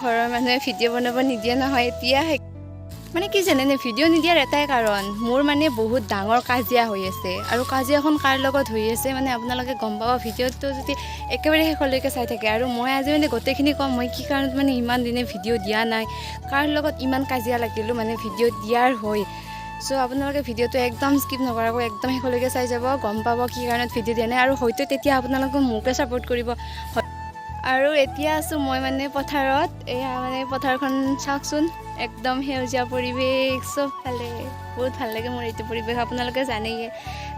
ঘৰৰ মানুহে ভিডিঅ' বনাব নিদিয়ে নহয় এতিয়া মানে কি জানেনে ভিডিঅ' নিদিয়াৰ এটাই কাৰণ মোৰ মানে বহুত ডাঙৰ কাজিয়া হৈ আছে আৰু কাজিয়াখন কাৰ লগত হৈ আছে মানে আপোনালোকে গম পাব ভিডিঅ'টো যদি একেবাৰে শেষলৈকে চাই থাকে আৰু মই আজি মানে গোটেইখিনি ক'ম মই কি কাৰণত মানে ইমান দিনে ভিডিঅ' দিয়া নাই কাৰ লগত ইমান কাজিয়া লাগিলোঁ মানে ভিডিঅ' দিয়াৰ হৈ চ' আপোনালোকে ভিডিঅ'টো একদম স্কিপ নকৰাকৈ একদম শেষলৈকে চাই যাব গম পাব কি কাৰণত ভিডিঅ' দিয়া নাই আৰু হয়তো তেতিয়া আপোনালোকে মোকে ছাপোৰ্ট কৰিব আৰু এতিয়া আছোঁ মই মানে পথাৰত এয়া মানে পথাৰখন চাওকচোন একদম সেউজীয়া পৰিৱেশ চবফালে বহুত ভাল লাগে মোৰ এইটো পৰিৱেশ আপোনালোকে জানেই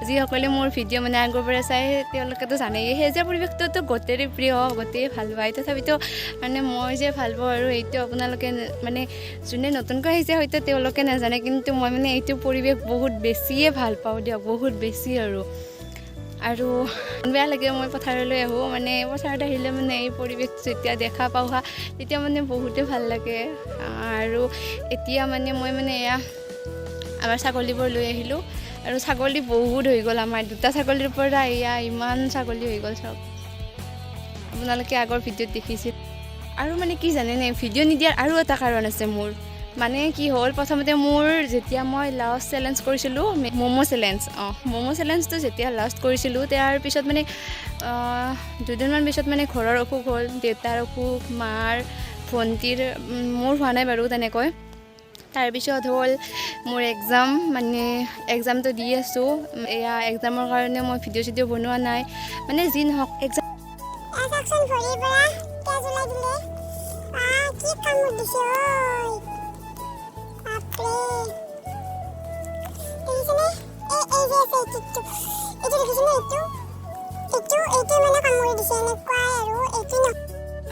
যিসকলে মোৰ ভিডিঅ' মানে আগৰ পৰা চাই তেওঁলোকেতো জানেই সেউজীয়া পৰিৱেশটোতো গোটেই প্ৰিয় গোটেই ভাল পায় তথাপিতো মানে মই যে ভাল পাওঁ আৰু এইটো আপোনালোকে মানে যোনে নতুনকৈ আহিছে হয়তো তেওঁলোকে নাজানে কিন্তু মই মানে এইটো পৰিৱেশ বহুত বেছিয়ে ভাল পাওঁ দিয়ক বহুত বেছি আৰু বেয়া লাগে মই পথাৰলৈ আহোঁ মানে পথাৰত আহিলে মানে এই পৰিৱেশ যেতিয়া দেখা পাওঁ তেতিয়া মানে বহুতেই ভাল লাগে আৰু এতিয়া মানে মই মানে এয়া আমাৰ ছাগলীবোৰ লৈ আহিলোঁ আৰু ছাগলী বহুত হৈ গ'ল আমাৰ দুটা ছাগলীৰ পৰা এয়া ইমান ছাগলী হৈ গ'ল চাওক আপোনালোকে আগৰ ভিডিঅ'ত দেখিছিল আৰু মানে কি জানেনে ভিডিঅ' নিদিয়াৰ আৰু এটা কাৰণ আছে মোৰ মানে কি হ'ল প্ৰথমতে মোৰ যেতিয়া মই লাষ্ট চেলেঞ্জ কৰিছিলোঁ ম'ম' চেলেঞ্জটো যেতিয়া লাষ্ট কৰিছিলোঁ তাৰ পিছত মানে দুদিনমান পিছত মানে ঘৰৰ অসুখ হ'ল দেউতাৰ অসুখ মাৰ ভণ্টিৰ মোৰ হোৱা নাই বাৰু তেনেকৈ তাৰপিছত হ'ল মোৰ এক্সাম মানে এক্সামটো দি আছোঁ এয়া এক্সামৰ কাৰণে মই ভিডিঅ' চিডিঅ' বনোৱা নাই মানে যি নহওক এক্সাম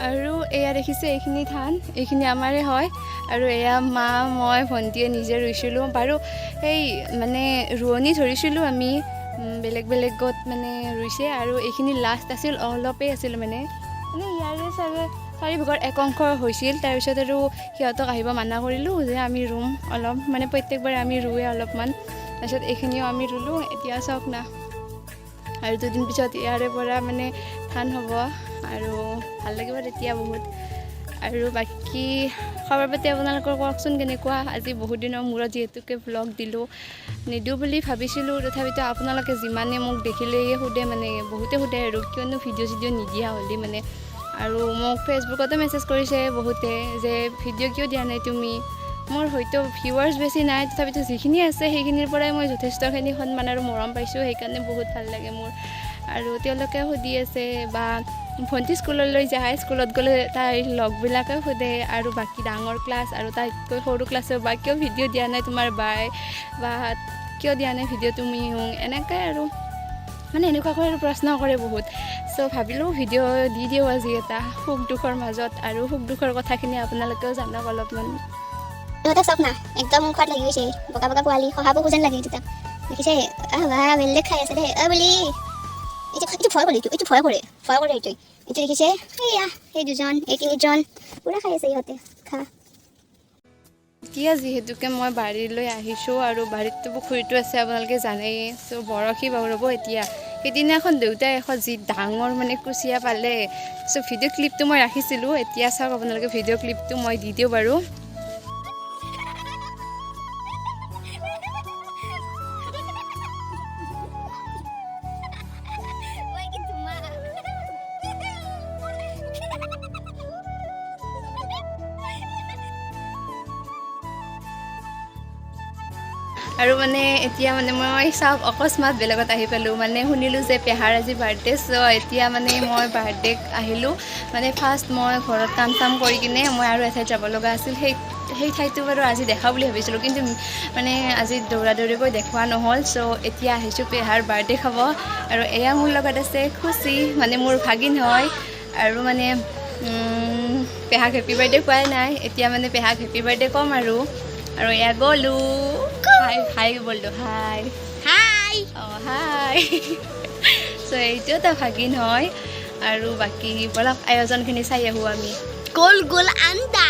আৰু এয়া দেখিছে এইখিনি ধান এইখিনি আমাৰে হয় আৰু এয়া মা মই ভণ্টিয়ে নিজে ৰুইছিলোঁ বাৰু সেই মানে ৰোৱনী ধৰিছিলোঁ আমি বেলেগত মানে ৰুইছে আৰু এইখিনি লাষ্ট আছিল অলপেই আছিল মানে ইয়াৰে চাগে 4 ভাগৰ 1 অংশ হৈছিল তাৰপিছত আৰু সিহঁতক আহিব মানা কৰিলোঁ যে আমি ৰুম অলপ মানে প্ৰত্যেকবাৰে আমি ৰুৱে অলপমান তাৰপিছত এইখিনিও আমি ৰুলোঁ এতিয়া চাওক না আৰু দুদিন পিছত ইয়াৰে পৰা মানে ধান হ'ব আৰু ভাল লাগিব তেতিয়া বহুত আৰু বাকী খবৰ পাতি আপোনালোকৰ কওকচোন কেনেকুৱা আজি বহুত দিনৰ মূৰত যিহেতুকে ভ্লগ দিলোঁ নিদিওঁ বুলি ভাবিছিলোঁ তথাপিতো আপোনালোকে যিমানে মোক দেখিলেই সোধে মানে বহুতে সোধে আৰু কিয়নো ভিডিঅ' চিডিঅ' নিদিয়া হ'লি মানে আৰু মোক ফেচবুকতো মেছেজ কৰিছে বহুতে যে ভিডিঅ' কিয় দিয়া নাই তুমি মোৰ হয়তো ভিউৱাৰ্ছ বেছি নাই তথাপিতো যিখিনি আছে সেইখিনিৰ পৰাই মই যথেষ্টখিনি সন্মান আৰু মৰম পাইছোঁ সেইকাৰণে বহুত ভাল লাগে মোৰ আৰু তেওঁলোকে সুধি আছে বা ভণ্টি স্কুললৈ যায় স্কুলত গ'লে তাইৰ লগবিলাকে সোধে আৰু বাকী ডাঙৰ ক্লাছ আৰু তাইতকৈ সৰু ক্লাছৰ বা কিয় ভিডিঅ' দিয়া নাই তোমাৰ বাই বা কিয় দিয়া নাই ভিডিঅ' তুমি এনেকৈ আৰু মানে এনেকুৱাকৈ আৰু প্ৰশ্ন কৰে বহুত চ' ভাবিলোঁ ভিডিঅ' দি দিওঁ আজি এটা সুখ দুখৰ মাজত আৰু সুখ দুখৰ কথাখিনি আপোনালোকেও জানক অলপমান ইহঁতক চাওক না একদম মুখত লাগি গৈছে বগা বগা পোৱালি শহাব যেন লাগে এইটো দেখিছে বেলেগ খাই আছে দেই বুলি এইটো ভয় কৰে এইটো দেখিছে এয়া সেই দুজন এই তিনিজন পুৰা খাই আছে ইহঁতে খা এতিয়া যিহেতুকে মই বাৰীলৈ আহিছোঁ আৰু বাৰীততো পুখুৰীটো আছে আপোনালোকে জানেই চ' বৰশী বাব এতিয়া সেইদিনাখন দেউতাই এখন যি ডাঙৰ মানে কুচিয়া পালে চ' ভিডিঅ' ক্লিপটো মই ৰাখিছিলোঁ এতিয়া চাওক আপোনালোকে ভিডিঅ' ক্লিপটো মই দি দিওঁ বাৰু আৰু মানে এতিয়া মানে মই চাওক অকস্মাত বেলেগত আহি পালোঁ মানে শুনিলোঁ যে পেহাৰ আজি বাৰ্থডে চ' এতিয়া মানে মই বাৰ্থডেক আহিলোঁ মানে ফাৰ্ষ্ট মই ঘৰত কাম চাম কৰি কিনে মই আৰু এঠাইত যাব লগা আছিল সেই ঠাইটো বাৰু আজি দেখা বুলি ভাবিছিলোঁ কিন্তু মানে আজি দৌৰা দৌৰিকৈ দেখুওৱা নহ'ল চ' এতিয়া আহিছোঁ পেহাৰ বাৰ্থডে খাব আৰু এয়া মোৰ লগত আছে খুচি মানে মোৰ ভাগিন হয় আৰু মানে পেহাক হেপী বাৰ্থডে কোৱাই নাই এতিয়া মানে পেহাক হেপী বাৰ্থডে ক'ম আৰু এয়া গ'লো হাই বলতো হাই হাই চ' এইটো এটা ভাগিন হয় আৰু বাকী বলক আয়োজনখিনি চাই আহোঁ আমি গোল আন্দা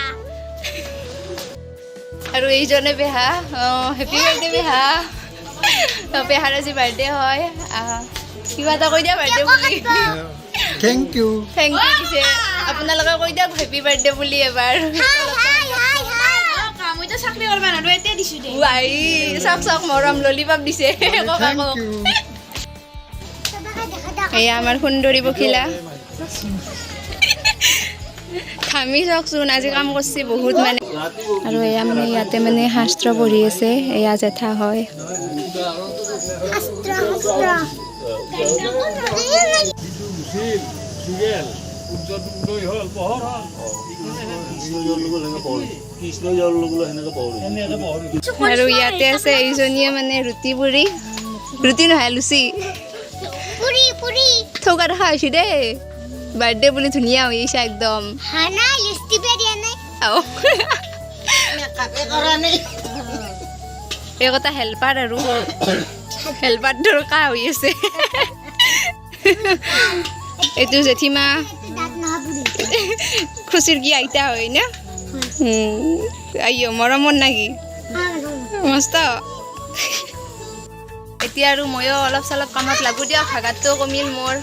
আৰু এইজনে পেহা হেপী বাৰ্থডে পেহা পেহাৰ আজি বাৰ্থডে হয় কিবা এটা কৈ দিয়া বাৰ্থডে বুলি থেংক ইউ থেংক ইউ দিছে আপোনালোকে কৈ দিয়ক হেপী বাৰ্থডে বুলি এবাৰ মইতো চাকৰি কৰিব নোৱাৰো এতিয়া দিছো দে ৱাই চাওক চাওক মৰম ললিপপ দিছে কওক থেংক আকৌ ইউ এয়া আমাৰ সুন্দৰী পখিলা ঘামি চাওকচোন আজি কাম কৰিছে বহুত মানে আৰু এয়া মানে ইয়াতে মানে শাস্ত্ৰ পঢ়ি আছে এয়া জেঠা হয় আৰু ইয়াতে আছে এইজনীয়ে মানে ৰুটি পুৰি ৰুটি নহয় লুচি পুৰি পুৰি থৌকা দেখা হৈছি দেই বাৰ্থডে বুলি ধুনীয়া হৈ আহিছে একদম হানা লিষ্টিপে দিয়া নাই এই কথা হেল্পাৰ আৰু হেল্পাৰ দৰকাৰ হৈ আছে এইটো জেঠিমা দাঁত নহয় খুচিৰ কি আইতা হয় না আইঅ মৰমৰ নাকি মস্ত এতিয়া আৰু ময়ো অলপ চলপ কামত লাগো দিয়ক ভাগাতটো কমিল মোৰ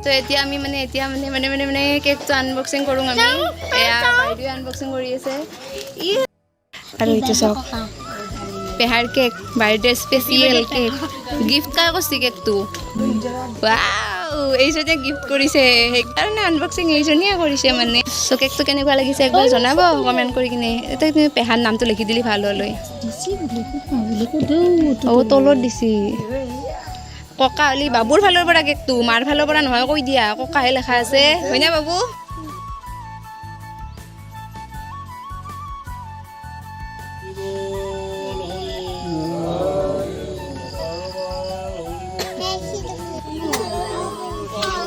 তো এতিয়া আমি মানে কেকটো আনবক্সিং কৰোঁ আমি এয়া বাইদেৱে আনবক্সিং কৰি আছে আৰু এইটো চাওক পেহাৰ cake birthday special cake gift কাৰ কৰিছে কেকটো ৱাও এইজনীয়ে গিফ্ট কৰিছে সেইকাৰণে আনবক্সিং এইজনীয়ে কৰিছে মানে চ' কেকটো কেনেকুৱা লাগিছে একবাৰ জনাব কমেণ্ট কৰি কিনে এতিয়া তুমি পেহাৰ নামটো লিখি দিলি ভাল হ'ল তলত দিছি ককা হলি বাবুৰ ফালৰ পৰা কেকটো মাৰ ফালৰ পৰা নহয় কৈ দিয়া ককাহে লেখা আছে হয়নে বাবু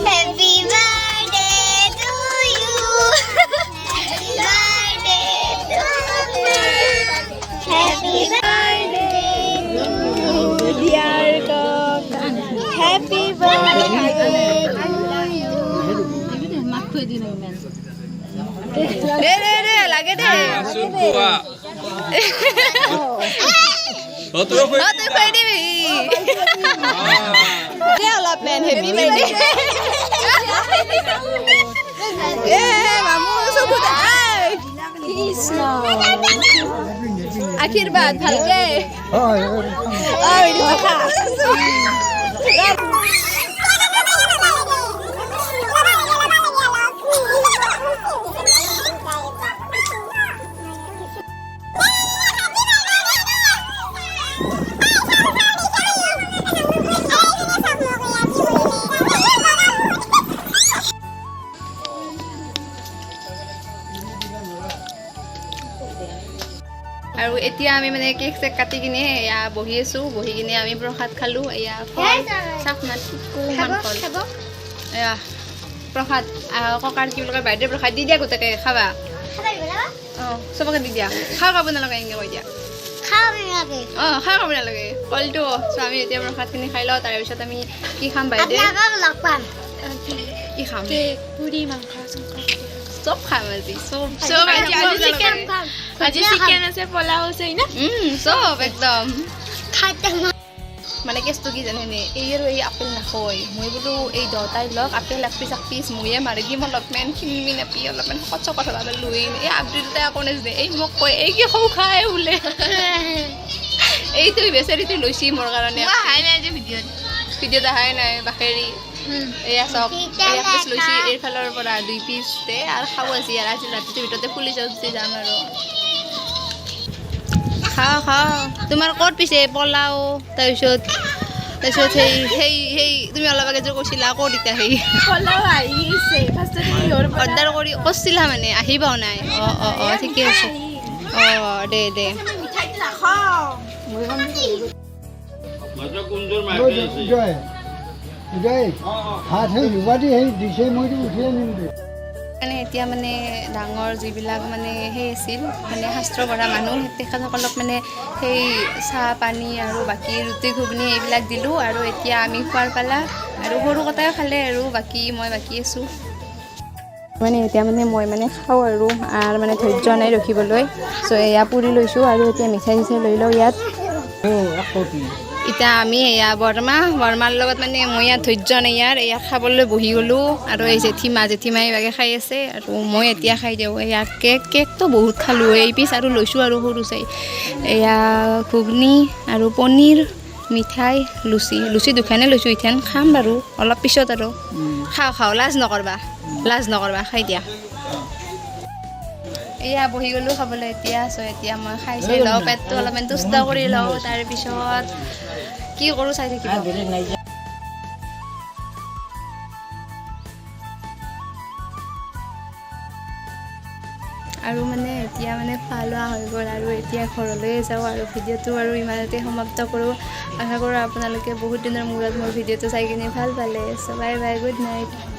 Happy birthday to you. Happy birthday to you. Happy birthday, dear Kaka. Happy birthday দে লাগে দে তই খুৱাই দিবি দে অলপমান হেপী বাৰ্থডে এ মামু চকু আই আশীৰ্বাদ ভালকে হয় আৰু এতিয়া আমি মানে কেক চেক কাটি কিনে এয়া বহি আছোঁ বহি কিনে আমি প্ৰসাদ খালোঁ এয়া ফল চাকমাত ফল এয়া প্ৰসাদ ককাৰ কি বুলি কয় বাৰ্থডে প্ৰসাদ দি দিয়া গোটেইকে খাবা অঁ চবকে দি দিয়া খাওক আপোনালোকে এনেকৈ কৈ দিয়া অঁ খাওক আপোনালোকে কলটো চ' আমি এতিয়া প্ৰসাদখিনি খাই লওঁ তাৰপিছত আমি কি খাম বাৰ্থডে কি খাম পুৰি মাংস চব খাম আজি চব আজি চিকেন আছে পোলাও আছে না চব একদম মানে কেছটো কি জানেনে এই আৰু এই আপেল নাখায় মই বোলো এই দহটাই লগ আপেল এক পিচ ময়ে মাৰি দিম অলপমান খিনমি নাপি অলপমান কচ কথা লৈ এই আপডি দুটাই আকৌ নাজানে এই মোক কয় এই কি সৌ খাই বোলে এইটো বেচাৰীটো লৈছি মোৰ কাৰণে ভিডিঅ'ত অহাই নাই বাখেৰি এয়া চাওক এয়া পিচ লৈছি এইফালৰ পৰা 2 পিচ দে আৰু খাব আজি আৰু আজি ৰাতিটোৰ ভিতৰতে ফুলি যাম আৰু খাওঁ তোমাৰ ক'ত পিছে পোলাও তাৰপিছত সেই তুমি অলপ আগে যে কৈছিলা ক'ত এতিয়া সেই পোলাও আহিছে অৰ্ডাৰ কৰি কৈছিলা মানে আহিবাও নাই অঁ ঠিকে আছে অঁ দে হাত সেই যোগাদি সেই দিছে মইতো উঠি আনিম দে মানে এতিয়া মানে ডাঙৰ যিবিলাক মানে সেই আছিল মানে শাস্ত্ৰ পঢ়া মানুহ তেখেতসকলক মানে সেই চাহ পানী আৰু বাকী ৰুটি ঘুগুনি এইবিলাক দিলোঁ আৰু এতিয়া আমি খোৱাৰ পালা আৰু সৰু কটাইও খালে আৰু বাকী আছোঁ মানে এতিয়া মানে মই মানে খাওঁ আৰু মানে ধৈৰ্য নাই ৰখিবলৈ চ' এয়া পুৰি লৈছোঁ আৰু এতিয়া মিঠাই চিঠাই লৈ লওঁ ইয়াত এতিয়া আমি এয়া বৰমাৰ লগত মানে মই ইয়াত ধৈৰ্য নাই এয়া খাবলৈ বহি গ'লোঁ আৰু এই জেঠীমাই বাগে খাই আছে আৰু মই এতিয়া খাই দিওঁ এয়া কেকটো বহুত খালোঁ এই পিচ আৰু লৈছোঁ আৰু সৰু চাই এয়া ঘুগনি আৰু পনীৰ মিঠাই লুচি দুখানে লৈছোঁ ইথান খাম বাৰু অলপ পিছত আৰু খাওঁ লাজ নকৰবা খাই দিয়া এয়া বহি গ'লোঁ খাবলৈ এতিয়া মই খাই চাই লওঁ পেটটো অলপমান তুষ্ট কৰি লওঁ তাৰপিছত কি কৰোঁ চাই থাকিব আৰু মানে এতিয়া মানে খোৱা লোৱা হৈ গ'ল আৰু এতিয়া ঘৰলৈ যাওঁ আৰু ভিডিঅ'টো আৰু ইমানতে সমাপ্ত কৰোঁ আশা কৰোঁ আপোনালোকে বহুত দিনৰ মূৰত মোৰ ভিডিঅ'টো চাই কিনে ভাল পালে চ' বাই বাই গুড নাইট